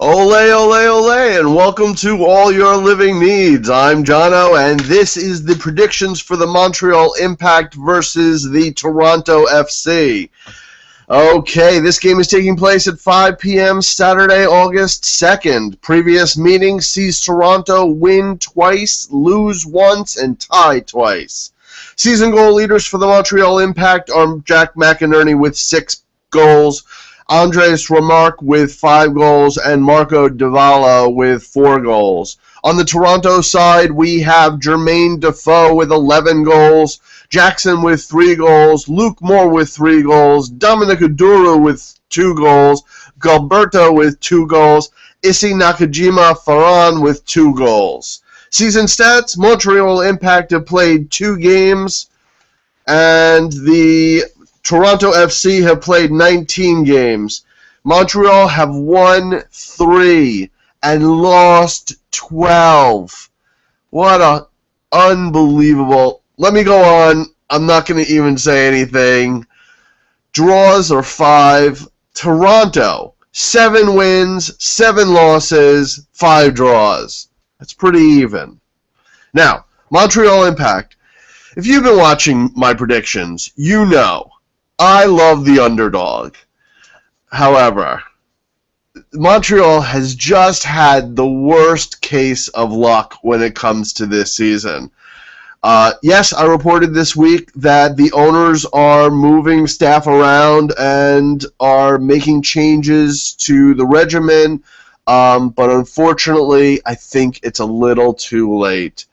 Ole, ole, ole, and welcome to All Your Living Needs. I'm Johno, and this is the predictions for the Montreal Impact versus the Toronto FC. Okay, this game is taking place at 5 p.m. Saturday, August 2nd. Previous meeting sees Toronto win twice, lose once, and tie twice. Season goal leaders for the Montreal Impact are Jack McInerney with 6 goals, Andrés Romero with 5 goals, and Marco Davala with 4 goals. On the Toronto side, we have Jermain Defoe with 11 goals, Jackson with 3 goals, Luke Moore with 3 goals, Dominic Oduro with 2 goals, Gilberto with 2 goals, Issey Nakajima-Farran with 2 goals. Season stats, Montreal Impact have played 2 games, and the Toronto FC have played 19 games. Montreal have won 3 and lost 12. What a unbelievable. Let me go on. I'm not going to even say anything. Draws are 5. Toronto, 7 wins, 7 losses, 5 draws. That's pretty even. Now, Montreal Impact. If you've been watching my predictions, you know I love the underdog. However, Montreal has just had the worst case of luck when it comes to this season. Yes, I reported this week that the owners are moving staff around and are making changes to the regimen, but unfortunately, I think it's a little too late.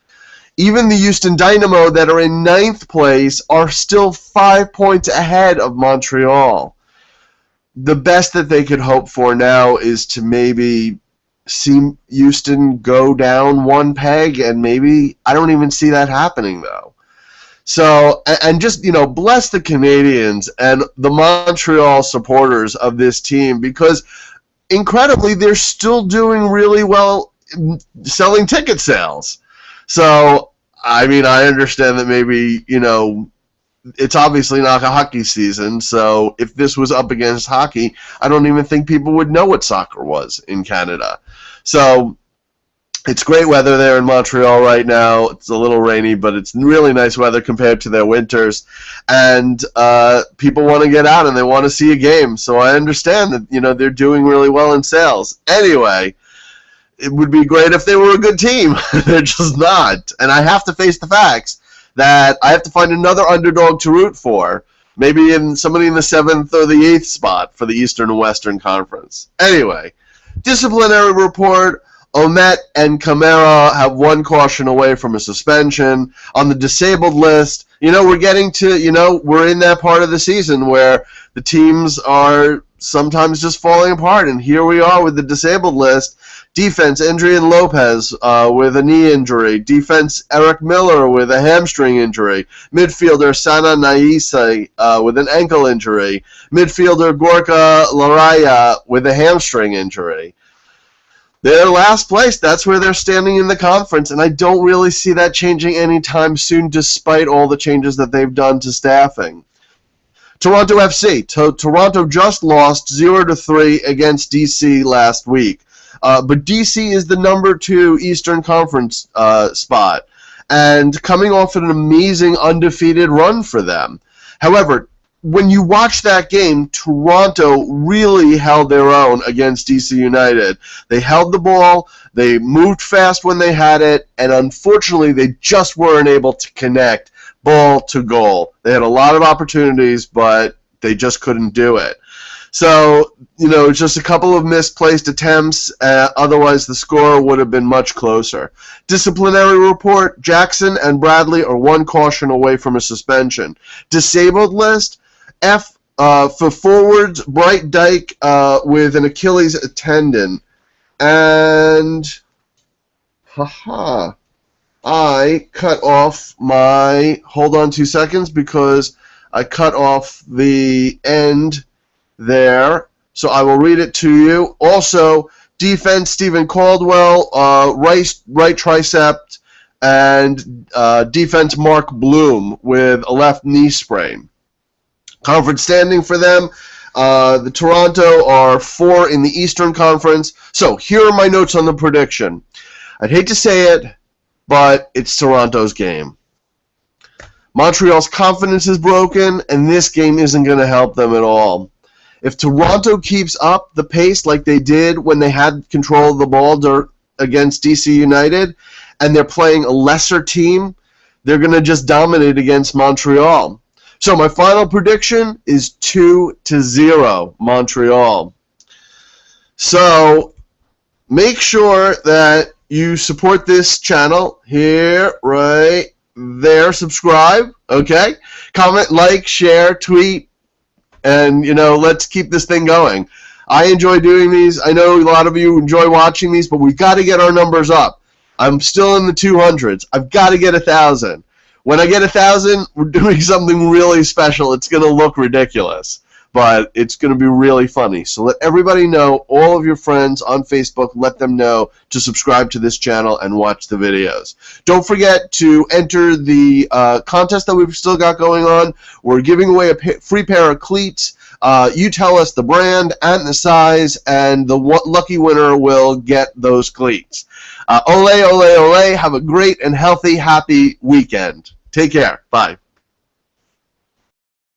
Even the Houston Dynamo that are in 9th place are still 5 points ahead of Montreal. The best that they could hope for now is to maybe see Houston go down 1 peg, and maybe I don't even see that happening though. So, and just, bless the Canadians and the Montreal supporters of this team, because incredibly they're still doing really well selling ticket sales. So, I understand that maybe, it's obviously not a hockey season, so if this was up against hockey, I don't even think people would know what soccer was in Canada. So, it's great weather there in Montreal right now. It's a little rainy, but it's really nice weather compared to their winters. And people want to get out and they want to see a game. So I understand that, they're doing really well in sales. Anyway, it would be great if they were a good team. They're just not. And I have to face the facts that I have to find another underdog to root for. Maybe somebody in the 7th or the 8th spot for the Eastern and Western Conference. Anyway, disciplinary report. Omet and Camara have 1 caution away from a suspension. On the disabled list, we're getting to, we're in that part of the season where the teams are sometimes just falling apart. And here we are with the disabled list. Defense, Adrian Lopez with a knee injury. Defense, Eric Miller with a hamstring injury. Midfielder, Sana Naisai with an ankle injury. Midfielder, Gorka Laraya with a hamstring injury. They're last place. That's where they're standing in the conference, and I don't really see that changing anytime soon, despite all the changes that they've done to staffing. Toronto FC. Toronto just lost 0-3 against DC last week. But DC is the number 2 Eastern Conference spot, and coming off an amazing undefeated run for them. However, when you watch that game, Toronto really held their own against DC United. They held the ball, they moved fast when they had it, and unfortunately they just weren't able to connect ball to goal. They had a lot of opportunities, but they just couldn't do it. So, just a couple of misplaced attempts. Otherwise, the score would have been much closer. Disciplinary report, Jackson and Bradley are 1 caution away from a suspension. Disabled list, F for forwards, Bright Dyke with an Achilles tendon. And, I cut off hold on 2 seconds, because I cut off the end there, so I will read it to you. Also, defense, Stephen Caldwell, right tricep, and defense, Mark Bloom with a left knee sprain. Conference standing for them, The Toronto are 4 in the Eastern Conference. So here are my notes on the prediction. I'd hate to say it, but it's Toronto's game. Montreal's confidence is broken, and this game isn't going to help them at all. If Toronto keeps up the pace like they did when they had control of the ball against DC United, and they're playing a lesser team, they're going to just dominate against Montreal. So my final prediction is 2-0 Montreal. So make sure that you support this channel here, right there. Subscribe, okay? Comment, like, share, tweet, and, let's keep this thing going. I enjoy doing these. I know a lot of you enjoy watching these, but we've got to get our numbers up. I'm still in the 200s. I've got to get 1,000. When I get 1,000, we're doing something really special. It's going to look ridiculous, but it's going to be really funny. So let everybody know, all of your friends on Facebook, let them know to subscribe to this channel and watch the videos. Don't forget to enter the contest that we've still got going on. We're giving away a free pair of cleats. You tell us the brand and the size, and the lucky winner will get those cleats. Ole, ole, ole. Have a great and healthy, happy weekend. Take care. Bye.